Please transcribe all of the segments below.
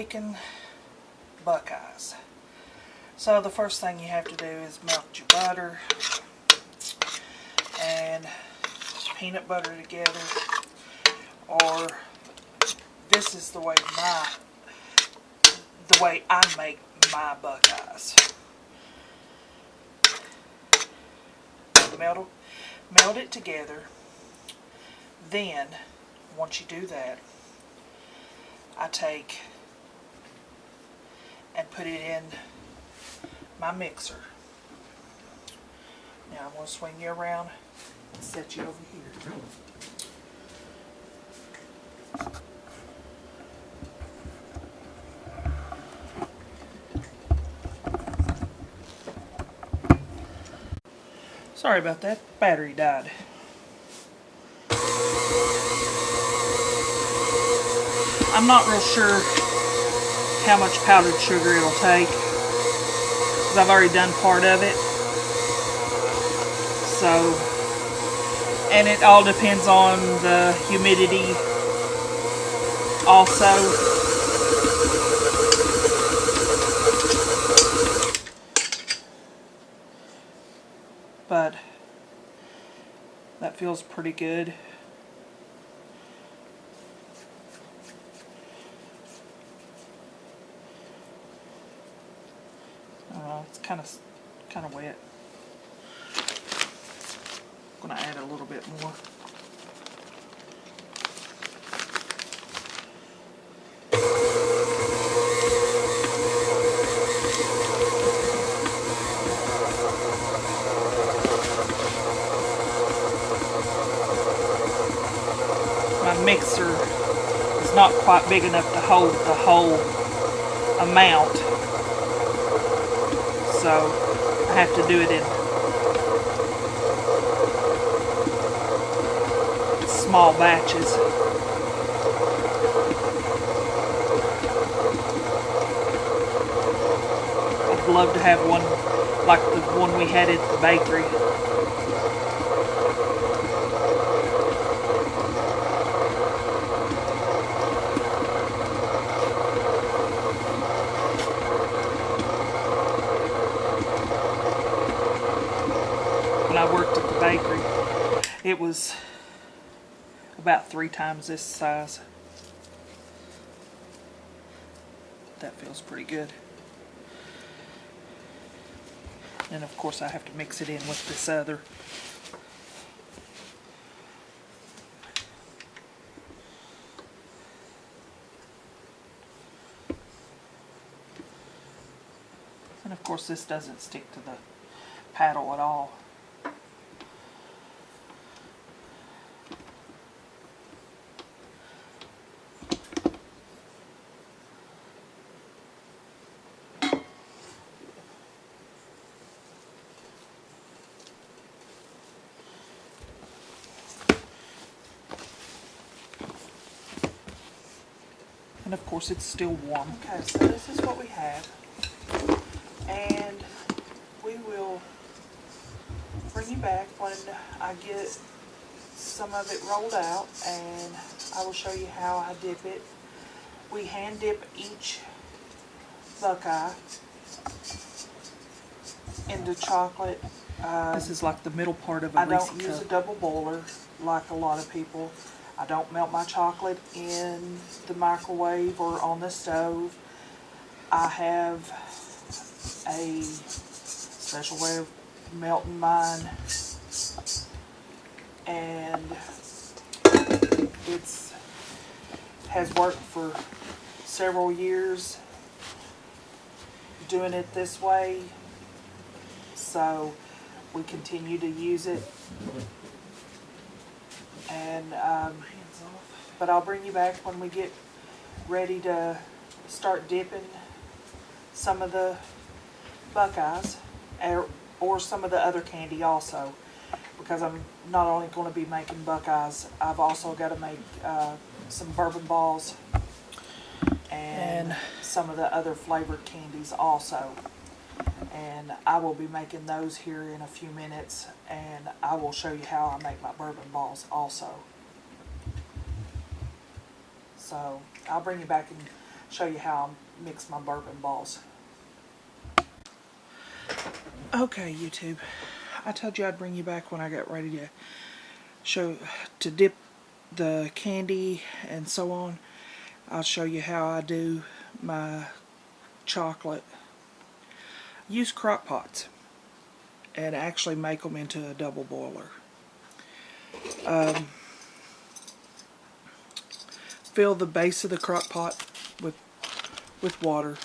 making Buckeyes. So the first thing you have to do is melt your butter and peanut butter together, or this is the way I make my Buckeyes. Melt it together. Then, once you do that, I take and put it in my mixer. Now I'm going to swing you around and set you over here. Sorry about that, battery died. I'm not real sure how much powdered sugar it'll take, because I've already done part of it. So, and it all depends on the humidity also. But that feels pretty good. It's kind of wet. I'm going to add a little bit more. My mixer is not quite big enough to hold the whole amount, so I have to do it in small batches. I'd love to have one like the one we had at the bakery. When I worked at the bakery, it was about 3 times this size. That feels pretty good. And of course I have to mix it in with this other. And of course this doesn't stick to the paddle at all. And of course it's still warm. Okay, so this is what we have. And we will bring you back when I get some of it rolled out, and I will show you how I dip it. We hand dip each Buckeye into chocolate. This is like the middle part of a Reese's cup. I don't use a double boiler like a lot of people. I don't melt my chocolate in the microwave or on the stove. I have a special way of melting mine, and it's has worked for several years doing it this way, so we continue to use it. And but I'll bring you back when we get ready to start dipping some of the Buckeyes, or some of the other candy also, because I'm not only going to be making Buckeyes, I've also got to make some bourbon balls and some of the other flavored candies also. And I will be making those here in a few minutes, and I will show you how I make my bourbon balls also. So I'll bring you back in show you how I mix my bourbon balls. Okay, YouTube. I told you I'd bring you back when I got ready to dip the candy and so on. I'll show you how I do my chocolate. Use crock pots and actually make them into a double boiler. Fill the base of the crock pot with water,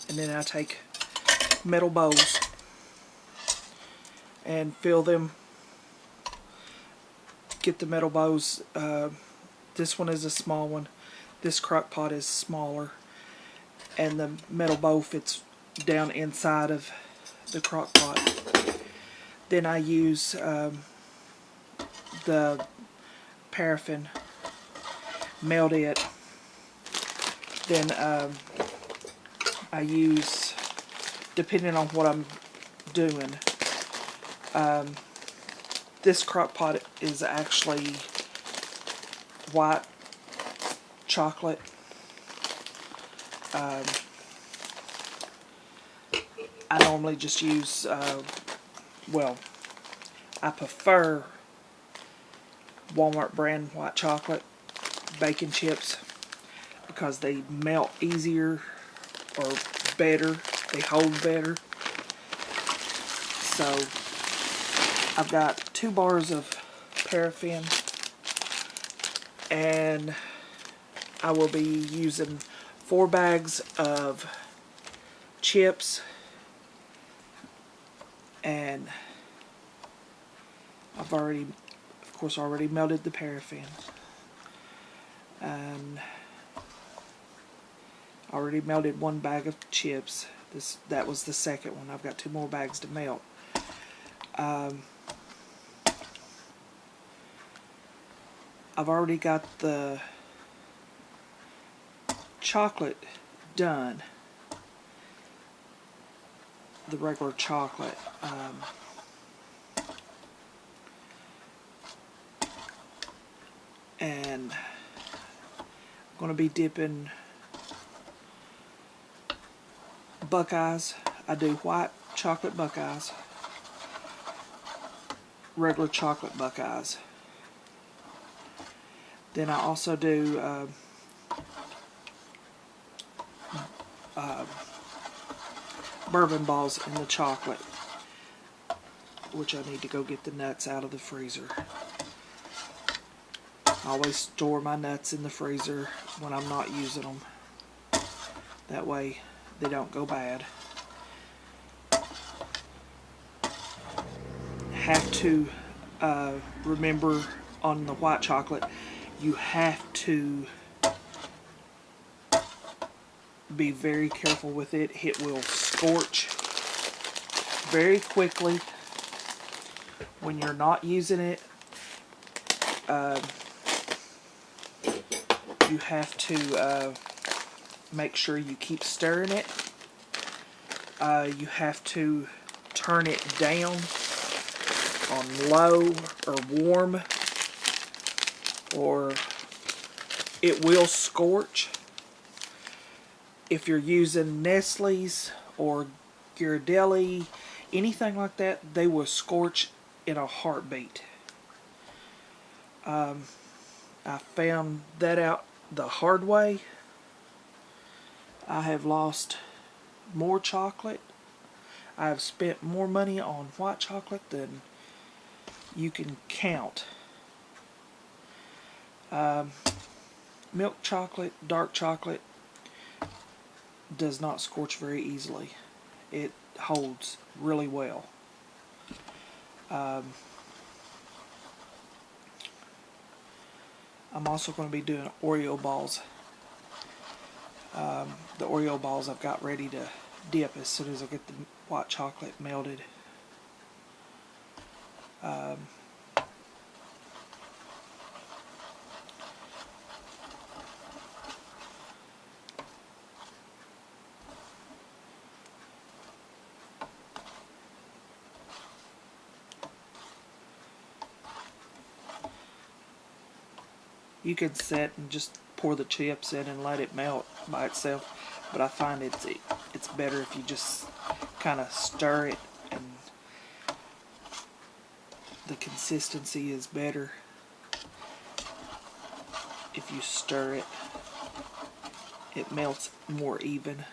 and then I take metal bowls and fill them. Get the metal bowls. This one is a small one. This crock pot is smaller, and the metal bowl fits down inside of the crock pot. Then I use the paraffin, melt it. Then I use, depending on what I'm doing, this crock pot is actually white chocolate. I normally just use, well, I prefer Walmart brand white chocolate bacon chips because they melt easier or better. They hold better. So I've got 2 bars of paraffin, and I will be using 4 bags of chips, and I've already, of course, already melted the paraffin, and already melted 1 bag of chips. That was the second one. I've got 2 more bags to melt. I've already got the chocolate done, the regular chocolate. And I'm going to be dipping Buckeyes. I do white chocolate Buckeyes, regular chocolate Buckeyes. Then I also do bourbon balls in the chocolate, which I need to go get the nuts out of the freezer. I always store my nuts in the freezer when I'm not using them. That way they don't go bad. Have to remember on the white chocolate, you have to be very careful with it. It will scorch very quickly when you're not using it. You have to make sure you keep stirring it. You have to turn it down on low or warm, or it will scorch. If you're using Nestle's or Ghirardelli, anything like that, they will scorch in a heartbeat. I found that out the hard way. I have lost more chocolate. I have spent more money on white chocolate than you can count. Milk chocolate, dark chocolate, does not scorch very easily. It holds really well. I'm also going to be doing Oreo balls. The Oreo balls I've got ready to dip as soon as I get the white chocolate melted. You can sit and just pour the chips in and let it melt by itself. But I find it's better if you just kind of stir it, and the consistency is better if you stir it. It melts more even.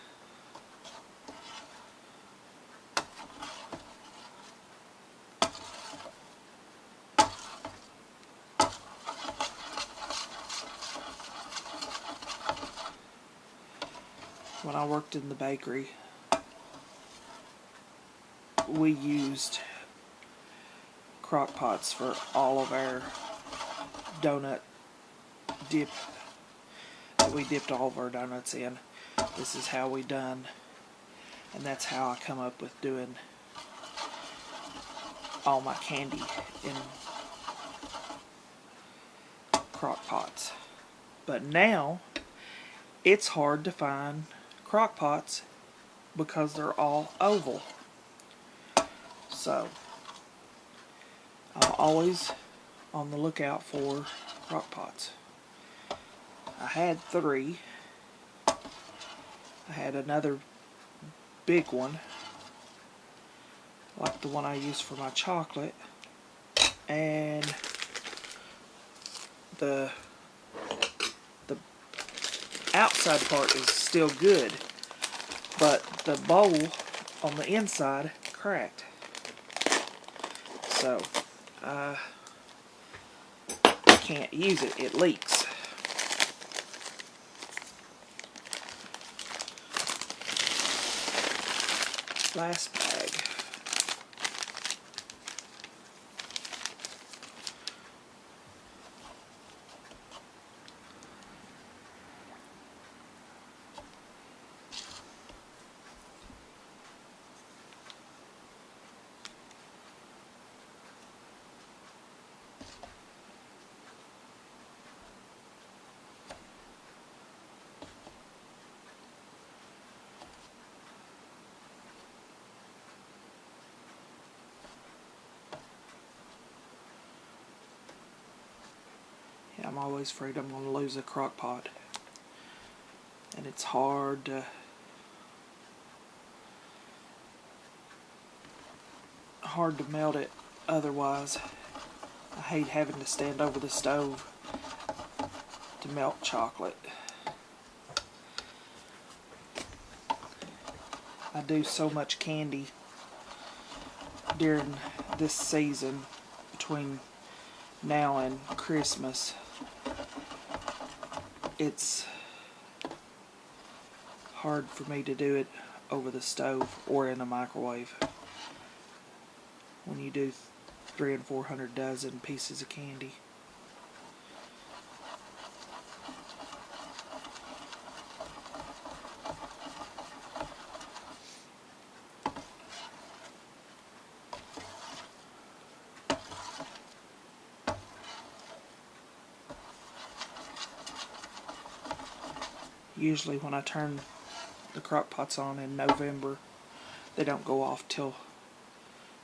When I worked in the bakery, we used crock pots for all of our donut dip that we dipped all of our donuts in. This is how we done, and that's how I come up with doing all my candy in crock pots. But now it's hard to find crock pots because they're all oval. So I'm always on the lookout for crock pots. I had 3. I had another big one, like the one I use for my chocolate, and the outside part is still good, but the bowl on the inside cracked. So I can't use it. It leaks. Last bag. I'm always afraid I'm going to lose a crock pot, and it's hard to melt it otherwise. I hate having to stand over the stove to melt chocolate. I do so much candy during this season between now and Christmas. It's hard for me to do it over the stove or in a microwave when you do 300 and 400 dozen pieces of candy. Usually when I turn the crock pots on in November, they don't go off till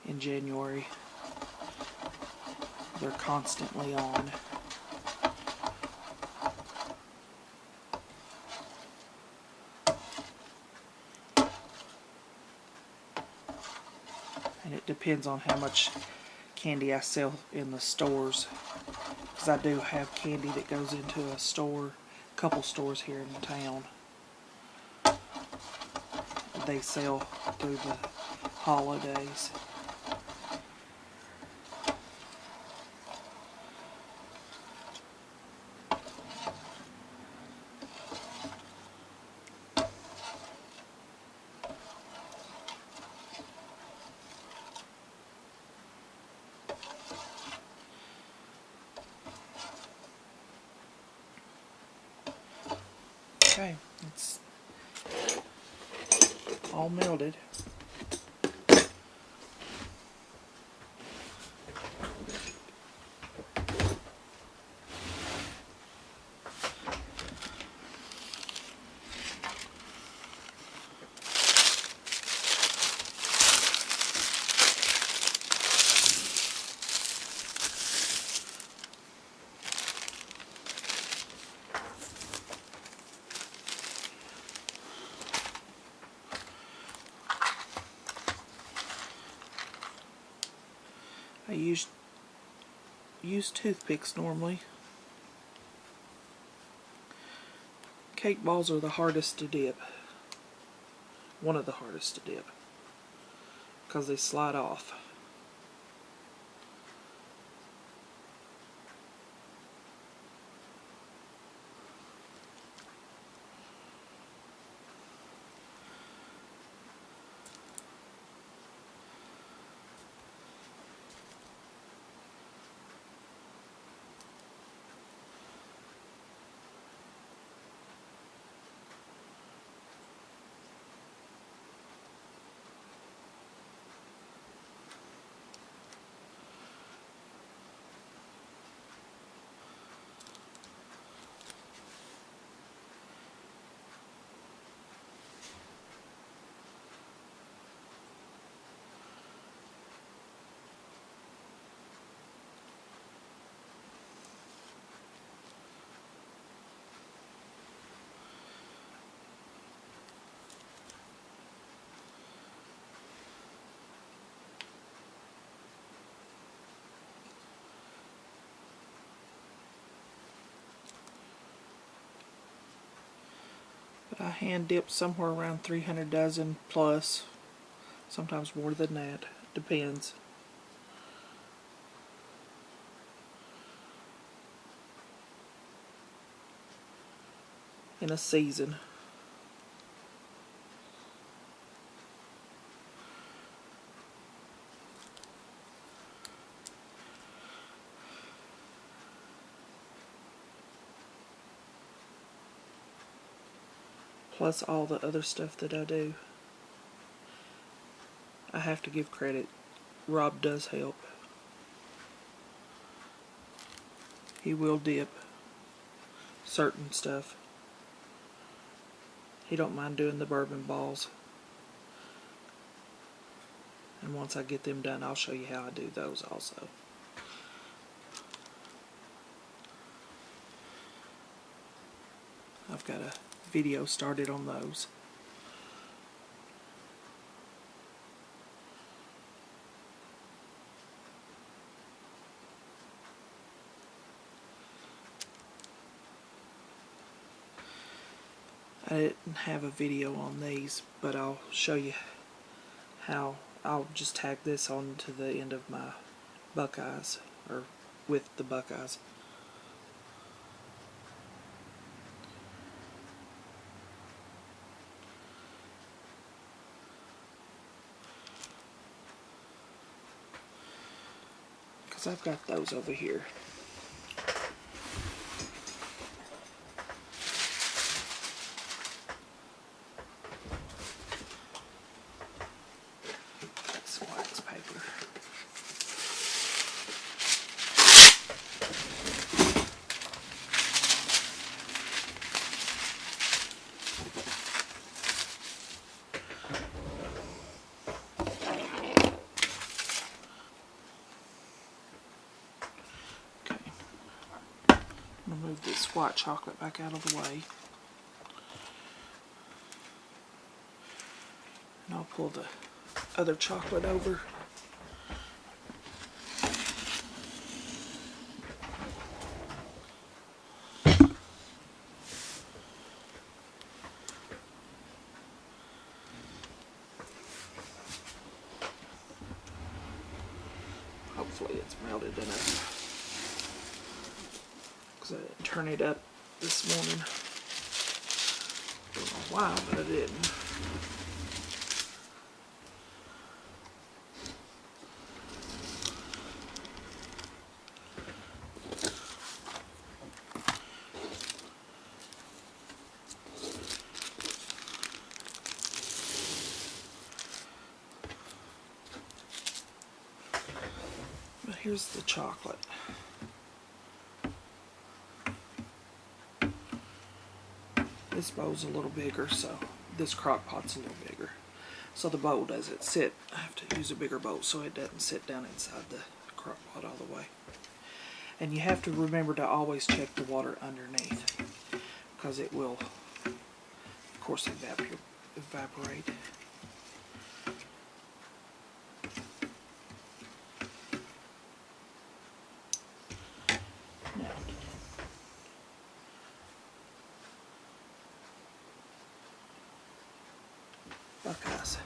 in January. They're constantly on. And it depends on how much candy I sell in the stores, because I do have candy that goes into a store, a couple stores here in town. They sell through the holidays. Okay, it's all melted. I use toothpicks normally. Cake balls are the hardest to dip. One of the hardest to dip. Because they slide off. But I hand dip somewhere around 300 dozen plus, sometimes more than that, depends. In a season. Plus all the other stuff that I do. I have to give credit. Rob does help. He will dip certain stuff. He don't mind doing the bourbon balls. And once I get them done, I'll show you how I do those also. I've got a video started on those. I didn't have a video on these, but I'll show you how. I'll just tag this on to the end of my Buckeyes, or with the Buckeyes. Because I've got those over here. Move this white chocolate back out of the way. And I'll pull the other chocolate over. Hopefully it's melted enough. I didn't turn it up this morning. Don't know why, but I didn't. But here's the chocolate. This bowl's a little bigger, so this crock pot's a little bigger. So the bowl doesn't sit. I have to use a bigger bowl so it doesn't sit down inside the crock pot all the way. And you have to remember to always check the water underneath, because it will, of course, evaporate. Buckeyes.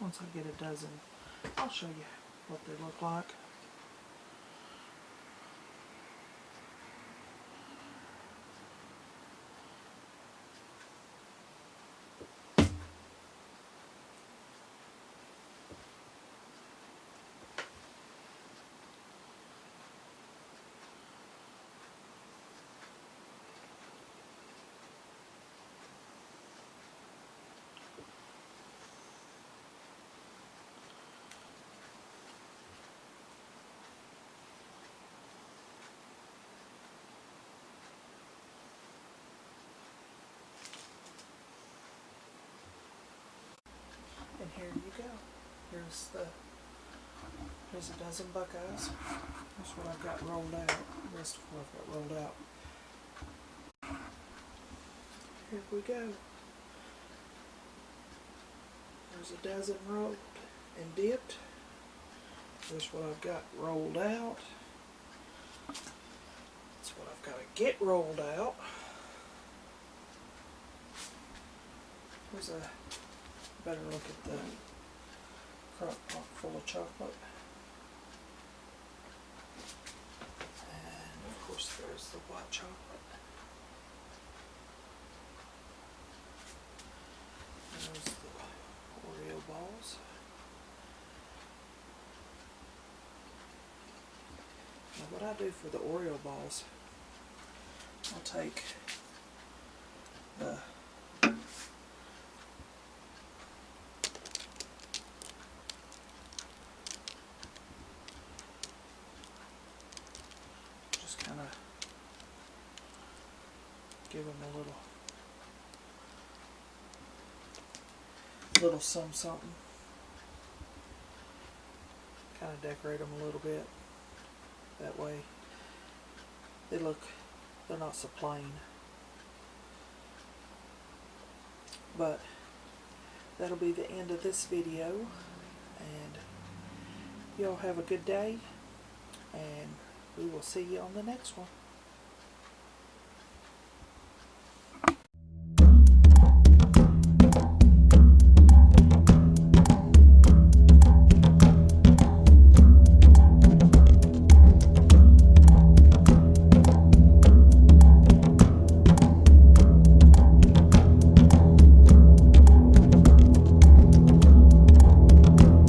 Once I get a dozen, I'll show you what they look like. And here you go. Here's a dozen Buckeyes. That's what I've got rolled out. The rest of what I've got rolled out. Here we go. There's a dozen rolled and dipped. Here's what I've got rolled out. That's what I've got to get rolled out. Here's a better look at the crock pot full of chocolate. And of course there's the white chocolate. There's the Oreo balls. Now what I do for the Oreo balls, I'll take the kind of give them a little something. Kind of decorate them a little bit. That way they're not so plain. But that'll be the end of this video, and y'all have a good day, and we will see you on the next one.